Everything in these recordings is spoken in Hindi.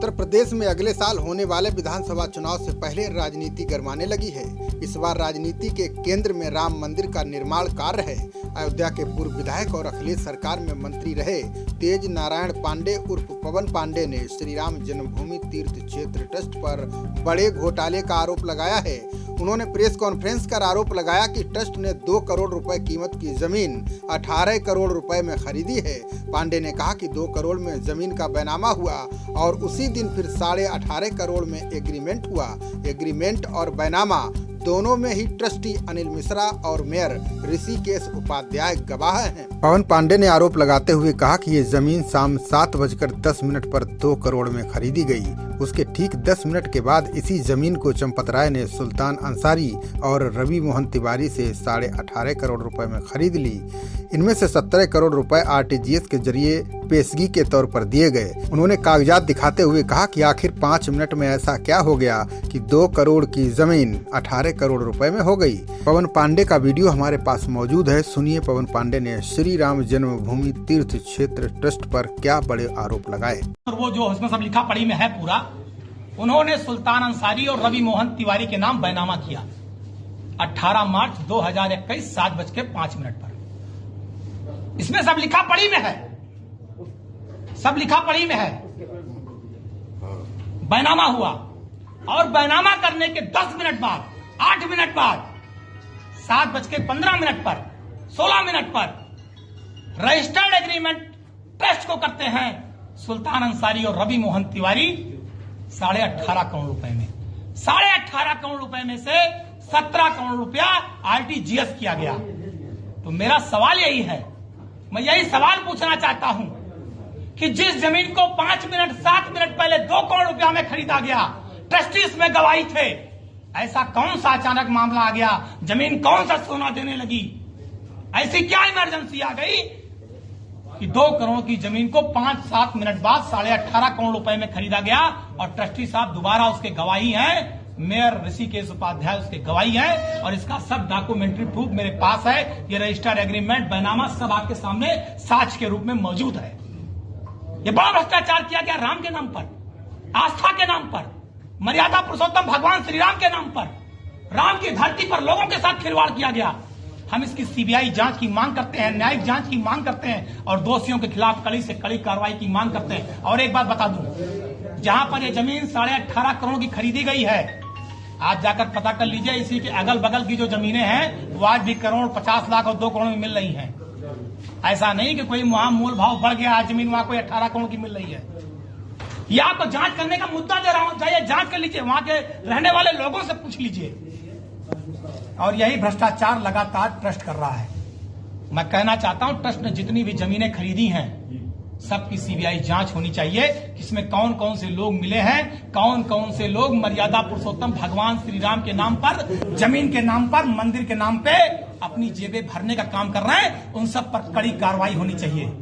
उत्तर प्रदेश में अगले साल होने वाले विधानसभा चुनाव से पहले राजनीति गरमाने लगी है। इस बार राजनीति के केंद्र में राम मंदिर का निर्माण कार्य है। अयोध्या के पूर्व विधायक और अखिलेश सरकार में मंत्री रहे तेज नारायण पांडे उर्फ पवन पांडे ने श्री राम जन्मभूमि तीर्थ क्षेत्र ट्रस्ट पर बड़े घोटाले का आरोप लगाया है। उन्होंने प्रेस कॉन्फ्रेंस कर आरोप लगाया कि ट्रस्ट ने 2 करोड़ रुपए कीमत की जमीन 18 करोड़ रुपए में खरीदी है। पांडे ने कहा कि 2 करोड़ में जमीन का बैनामा हुआ और उसी दिन फिर 18.5 करोड़ में एग्रीमेंट हुआ। एग्रीमेंट और बैनामा दोनों में ही ट्रस्टी अनिल मिश्रा और मेयर ऋषिकेश उपाध्याय गवाह हैं। पवन पांडे ने आरोप लगाते हुए कहा कि ये जमीन शाम 7:10 पर 2 करोड़ में खरीदी गई। उसके ठीक 10 मिनट के बाद इसी जमीन को चंपत राय ने सुल्तान अंसारी और रवि मोहन तिवारी से 18.5 करोड़ रुपए में खरीद ली। इनमें से 17 करोड़ रुपए RTGS के जरिए पेशगी के तौर पर दिए गए। उन्होंने कागजात दिखाते हुए कहा कि आखिर 5 मिनट में ऐसा क्या हो गया कि 2 करोड़ की जमीन 18 करोड़ रुपए में हो गई। पवन पांडे का वीडियो हमारे पास मौजूद है। सुनिए पवन पांडे ने श्री राम जन्मभूमि तीर्थ क्षेत्र ट्रस्ट पर क्या बड़े आरोप लगाए। और वो जो उसमें सब लिखा पढ़ी में है पूरा, उन्होंने सुल्तान अंसारी और रवि मोहन तिवारी के नाम बैनामा किया 18 मार्च 2021 7:05 पर। इसमें सब लिखा पढ़ी में है, सब लिखा पढ़ी में है। बैनामा हुआ और बैनामा करने के 10 मिनट बाद 8 मिनट बाद 7:15 पर 16 मिनट पर रजिस्टर्ड एग्रीमेंट ट्रस्ट को करते हैं सुल्तान अंसारी और रवि मोहन तिवारी 18.5 करोड़ रुपए में। 18.5 करोड़ रुपए में से 17 करोड़ रुपया RTGS किया गया। तो मेरा सवाल यही है, मैं यही सवाल पूछना चाहता हूं कि जिस जमीन को 5 मिनट 7 मिनट पहले 2 करोड़ रुपया में खरीदा गया, ट्रस्टीज में गवाही थे, ऐसा कौन सा अचानक मामला आ गया, जमीन कौन सा सोना देने लगी? ऐसी क्या इमरजेंसी आ गई कि 2 करोड़ की जमीन को 5-7 मिनट बाद 18.5 करोड़ रुपए में खरीदा गया और ट्रस्टी साहब दोबारा उसके गवाही हैं, मेयर ऋषिकेश उपाध्याय उसके गवाही है और इसका सब डॉक्यूमेंट्री प्रूफ मेरे पास है। ये रजिस्टर्ड एग्रीमेंट बैनामा सब आपके सामने साक्ष्य के रूप में मौजूद है। ये बड़ा भ्रष्टाचार किया गया राम के नाम पर, आस्था के नाम पर, मर्यादा पुरुषोत्तम भगवान श्री राम के नाम पर, राम की धरती पर लोगों के साथ खिलवाड़ किया गया। हम इसकी CBI जांच की मांग करते हैं, न्यायिक जांच की मांग करते हैं और दोषियों के खिलाफ कड़ी से कड़ी कार्रवाई की मांग करते हैं। और एक बात बता दूं, जहां पर यह जमीन 18.5 करोड़ की खरीदी गई है, आप जाकर पता कर लीजिए, इसी के अगल बगल की जो जमीनें हैं वो आज भी करोड़ 50 लाख और 2 करोड़ में मिल रही हैं। ऐसा नहीं कि कोई वहां मूल भाव बढ़ गया, आज जमीन वहां कोई 18 करोड़ की मिल रही है। यह आपको जांच करने का मुद्दा दे रहा हूं, चाहिए जांच कर लीजिए, वहां के रहने वाले लोगों से पूछ लीजिए। और यही भ्रष्टाचार लगातार ट्रस्ट कर रहा है। मैं कहना चाहता हूं, ट्रस्ट ने जितनी भी जमीनें खरीदी हैं सबकी CBI जांच होनी चाहिए। इसमें कौन कौन से लोग मिले हैं, कौन कौन से लोग मर्यादा पुरुषोत्तम भगवान श्री राम के नाम पर, जमीन के नाम पर, मंदिर के नाम पे अपनी जेबें भरने का काम कर रहे हैं, उन सब पर कड़ी कार्रवाई होनी चाहिए।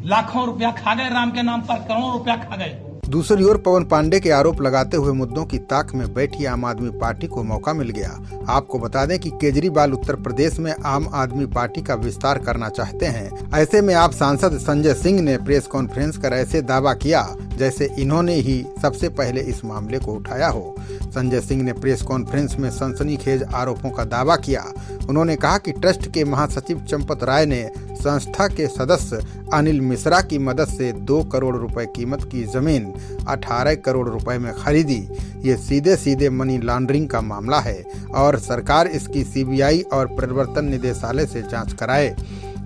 लाखों रुपया खा गए राम के नाम पर, करोड़ों रुपया खा गए। दूसरी ओर पवन पांडे के आरोप लगाते हुए मुद्दों की ताक में बैठी आम आदमी पार्टी को मौका मिल गया। आपको बता दें कि केजरीवाल उत्तर प्रदेश में आम आदमी पार्टी का विस्तार करना चाहते हैं। ऐसे में आप सांसद संजय सिंह ने प्रेस कॉन्फ्रेंस कर ऐसे दावा किया जैसे इन्होंने ही सबसे पहले इस मामले को उठाया हो। संजय सिंह ने प्रेस कॉन्फ्रेंस में सनसनीखेज आरोपों का दावा किया। उन्होंने कहा कि ट्रस्ट के महासचिव चंपत राय ने संस्था के सदस्य अनिल मिश्रा की मदद से 2 करोड़ रुपए कीमत की जमीन 18 करोड़ रुपए में खरीदी। ये सीधे सीधे मनी लॉन्ड्रिंग का मामला है और सरकार इसकी CBI और प्रवर्तन निदेशालय से जांच कराए।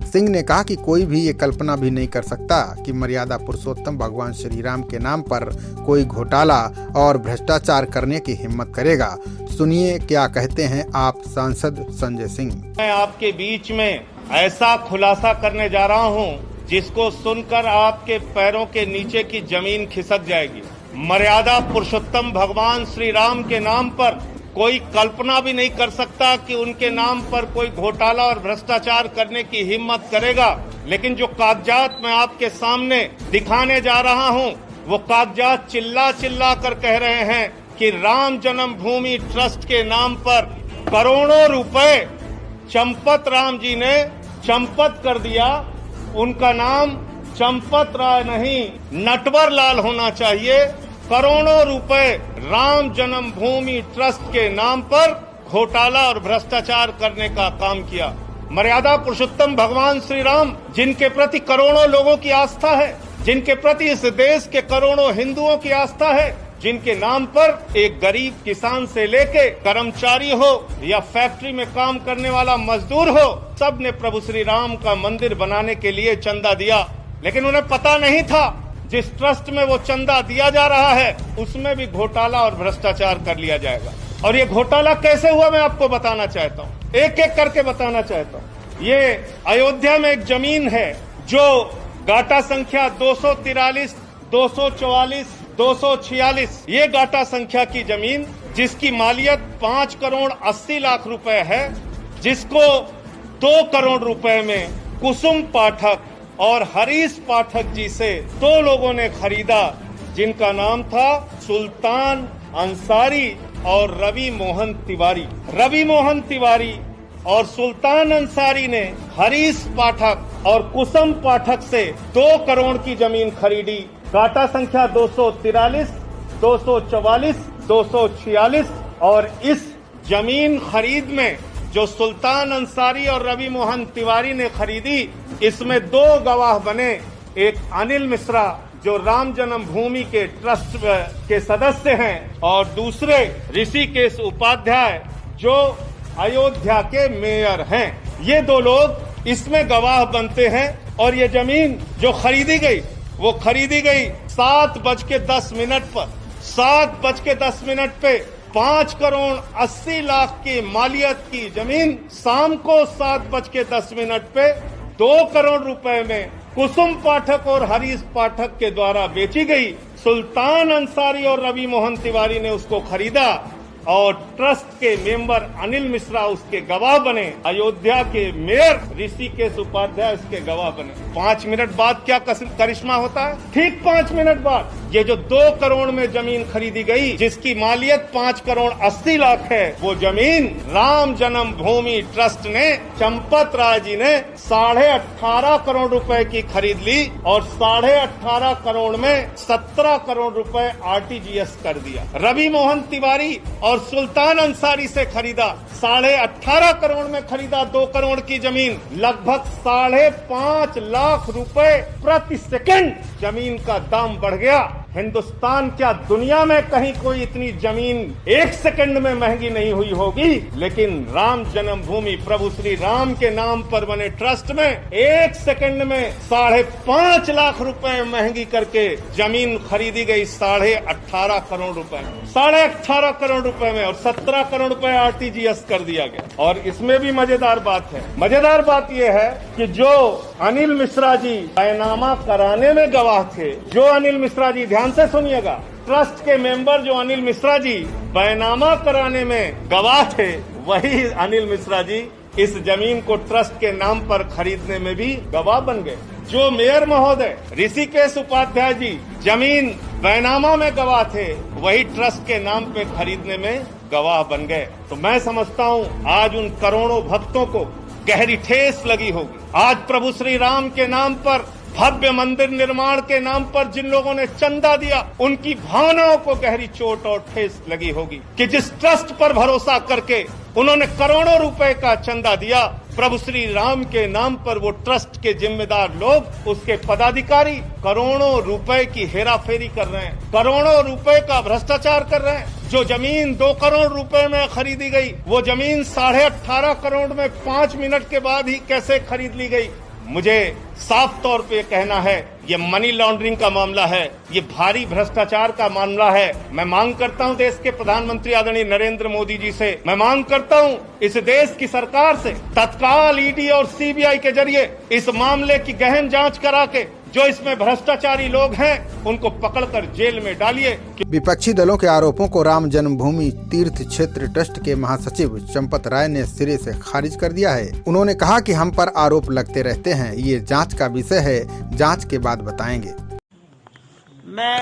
सिंह ने कहा कि कोई भी ये कल्पना भी नहीं कर सकता कि मर्यादा पुरुषोत्तम भगवान श्री राम के नाम पर कोई घोटाला और भ्रष्टाचार करने की हिम्मत करेगा। सुनिए क्या कहते हैं आप सांसद संजय सिंह। मैं आपके बीच में ऐसा खुलासा करने जा रहा हूं जिसको सुनकर आपके पैरों के नीचे की जमीन खिसक जाएगी। मर्यादा पुरुषोत्तम भगवान श्री राम के नाम पर कोई कल्पना भी नहीं कर सकता कि उनके नाम पर कोई घोटाला और भ्रष्टाचार करने की हिम्मत करेगा। लेकिन जो कागजात मैं आपके सामने दिखाने जा रहा हूं, वो कागजात चिल्ला चिल्ला कर कह रहे हैं कि राम जन्मभूमि ट्रस्ट के नाम पर करोड़ों रुपए चंपत राम जी ने चंपत कर दिया। उनका नाम चंपत राय नहीं, नटवर लाल होना चाहिए। करोड़ों रुपए राम जन्मभूमि ट्रस्ट के नाम पर घोटाला और भ्रष्टाचार करने का काम किया। मर्यादा पुरुषोत्तम भगवान श्री राम, जिनके प्रति करोड़ों लोगों की आस्था है, जिनके प्रति इस देश के करोड़ों हिंदुओं की आस्था है, जिनके नाम पर एक गरीब किसान से लेके कर्मचारी हो या फैक्ट्री में काम करने वाला मजदूर हो, सब ने प्रभु श्री राम का मंदिर बनाने के लिए चंदा दिया। लेकिन उन्हें पता नहीं था जिस ट्रस्ट में वो चंदा दिया जा रहा है उसमें भी घोटाला और भ्रष्टाचार कर लिया जाएगा। और ये घोटाला कैसे हुआ मैं आपको बताना चाहता हूँ, एक एक करके बताना चाहता हूँ। ये अयोध्या में एक जमीन है जो गाटा संख्या 243, 244, 246, ये गाटा संख्या की जमीन जिसकी मालियत 5 करोड़ 80 लाख रुपए है, जिसको 2 करोड़ रुपए में कुसुम पाठक और हरीश पाठक जी से 2 लोगों ने खरीदा, जिनका नाम था सुल्तान अंसारी और रवि मोहन तिवारी। रवि मोहन तिवारी और सुल्तान अंसारी ने हरीश पाठक और कुसुम पाठक से 2 करोड़ की जमीन खरीदी। गाटा संख्या 243, 244, 246 और इस जमीन खरीद में जो सुल्तान अंसारी और रवि मोहन तिवारी ने खरीदी, इसमें 2 गवाह बने। एक अनिल मिश्रा जो राम जन्मभूमि के ट्रस्ट के सदस्य हैं और दूसरे ऋषिकेश उपाध्याय जो अयोध्या के मेयर हैं। ये 2 लोग इसमें गवाह बनते हैं। और ये जमीन जो खरीदी गई वो खरीदी गई 7:10 पर। 7:10 पे 5 करोड़ 80 लाख की मालियत की जमीन शाम को 7:10 पे 2 करोड़ रुपए में कुसुम पाठक और हरीश पाठक के द्वारा बेची गई। सुल्तान अंसारी और रवि मोहन तिवारी ने उसको खरीदा और ट्रस्ट के मेंबर अनिल मिश्रा उसके गवाह बने। अयोध्या के मेयर ऋषिकेश उपाध्याय उसके गवाह बने। 5 मिनट बाद क्या करिश्मा होता है? ठीक 5 मिनट बाद ये जो 2 करोड़ में जमीन खरीदी गई जिसकी मालियत 5 करोड़ 80 लाख है, वो जमीन राम जन्मभूमि ट्रस्ट ने, चंपत राय जी ने 18.5 करोड़ रुपए की खरीद ली और 18.5 करोड़ में 17 करोड़ रुपए आरटीजीएस कर दिया। रवि मोहन तिवारी और सुल्तान अंसारी से खरीदा 18.5 करोड़ में खरीदा 2 करोड़ की जमीन, लगभग 5.5 लाख रुपए प्रति सेकंड जमीन का दाम बढ़ गया। हिंदुस्तान क्या दुनिया में कहीं कोई इतनी जमीन 1 सेकंड में महंगी नहीं हुई होगी, लेकिन राम जन्मभूमि प्रभु श्री राम के नाम पर बने ट्रस्ट में 1 सेकंड में 5.5 लाख रुपए महंगी करके जमीन खरीदी गई 18.5 करोड़ रुपए में। 18.5 करोड़ रुपए में और 17 करोड़ रुपए आरटीजीएस कर दिया गया। और इसमें भी मजेदार बात है। मजेदार बात यह है कि जो अनिल मिश्रा जी बैनामा कराने में गवाह थे, जो अनिल मिश्रा जी, ध्यान से सुनिएगा, ट्रस्ट के मेंबर जो अनिल मिश्रा जी बैनामा कराने में गवाह थे, वही अनिल मिश्रा जी इस जमीन को ट्रस्ट के नाम पर खरीदने में भी गवाह बन गए। जो मेयर महोदय ऋषिकेश उपाध्याय जी जमीन बैनामा में गवाह थे, वही ट्रस्ट के नाम पे खरीदने में गवाह बन गए। तो मैं समझता हूँ आज उन करोड़ों भक्तों को गहरी ठेस लगी होगी। आज प्रभु श्री राम के नाम पर, भव्य मंदिर निर्माण के नाम पर जिन लोगों ने चंदा दिया, उनकी भावनाओं को गहरी चोट और ठेस लगी होगी कि जिस ट्रस्ट पर भरोसा करके उन्होंने करोड़ों रुपए का चंदा दिया, प्रभु श्री राम के नाम पर वो ट्रस्ट के जिम्मेदार लोग, उसके पदाधिकारी करोड़ों रुपए की हेराफेरी कर रहे हैं, करोड़ों रुपए का भ्रष्टाचार कर रहे हैं। जो जमीन 2 करोड़ रुपए में खरीदी गई, वो जमीन 18.5 करोड़ में 5 मिनट के बाद ही कैसे खरीद ली गई? मुझे साफ तौर पे कहना है, ये मनी लॉन्ड्रिंग का मामला है, ये भारी भ्रष्टाचार का मामला है। मैं मांग करता हूं देश के प्रधानमंत्री आदरणीय नरेंद्र मोदी जी से, मैं मांग करता हूं इस देश की सरकार से, तत्काल ईडी और सीबीआई के जरिए इस मामले की गहन जांच करा के जो इसमें भ्रष्टाचारी लोग हैं उनको पकड़कर जेल में डालिए। विपक्षी दलों के आरोपों को राम जन्मभूमि तीर्थ क्षेत्र ट्रस्ट के महासचिव चंपत राय ने सिरे से खारिज कर दिया है। उन्होंने कहा कि हम पर आरोप लगते रहते हैं, ये जांच का विषय है, जांच के बाद बताएंगे। मैं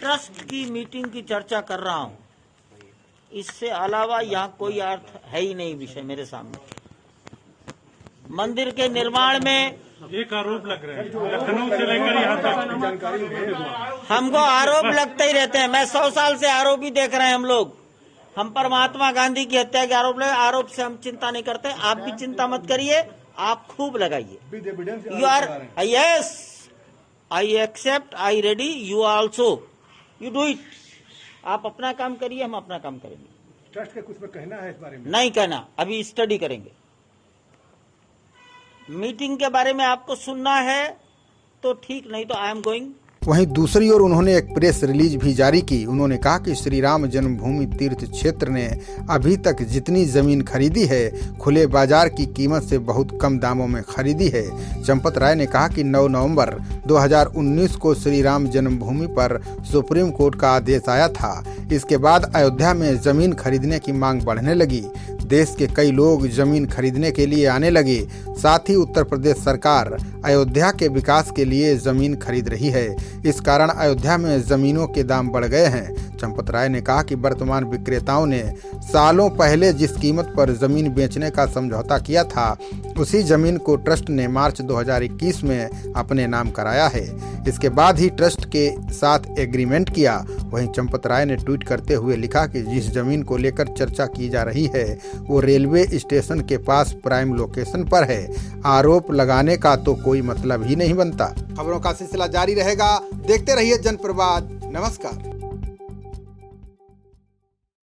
ट्रस्ट की मीटिंग की चर्चा कर रहा हूं, इससे अलावा यहाँ कोई अर्थ है ही नहीं विषय मेरे सामने। मंदिर के निर्माण में एक आरोप लग रहा है लखनऊ से लेकर यहाँ तक। हमको आरोप लगते ही रहते हैं। मैं 100 साल से आरोपी देख रहे हैं हम लोग। हम पर महात्मा गांधी की हत्या के आरोप से हम चिंता नहीं करते। आप भी चिंता मत करिए, आप खूब लगाइए। You are yes, I accept, I ready, you also, you do it. आप अपना काम करिए, हम अपना काम करेंगे। ट्रस्ट का कुछ कहना है इस बारे में? नहीं कहना, अभी स्टडी करेंगे। मीटिंग के बारे में आपको सुनना है तो ठीक, नहीं तो आई एम गोइंग। वहीं दूसरी ओर उन्होंने एक प्रेस रिलीज भी जारी की। उन्होंने कहा कि श्री राम जन्मभूमि तीर्थ क्षेत्र ने अभी तक जितनी जमीन खरीदी है खुले बाजार की कीमत से बहुत कम दामों में खरीदी है। चंपत राय ने कहा कि 9 नवंबर 2019 को श्री राम जन्मभूमि पर सुप्रीम कोर्ट का आदेश आया था। इसके बाद अयोध्या में जमीन खरीदने की मांग बढ़ने लगी। देश के कई लोग जमीन खरीदने के लिए आने लगे। साथ ही उत्तर प्रदेश सरकार अयोध्या के विकास के लिए जमीन खरीद रही है। इस कारण अयोध्या में जमीनों के दाम बढ़ गए हैं। चंपत राय ने कहा कि वर्तमान विक्रेताओं ने सालों पहले जिस कीमत पर जमीन बेचने का समझौता किया था उसी जमीन को ट्रस्ट ने मार्च 2021 में अपने नाम कराया है। इसके बाद ही ट्रस्ट के साथ एग्रीमेंट किया। वहीं चंपत राय ने ट्वीट करते हुए लिखा कि जिस जमीन को लेकर चर्चा की जा रही है वो रेलवे स्टेशन के पास प्राइम लोकेशन पर है। आरोप लगाने का तो कोई मतलब ही नहीं बनता। खबरों का सिलसिला जारी रहेगा, देखते रहिए जनप्रवाद। नमस्कार।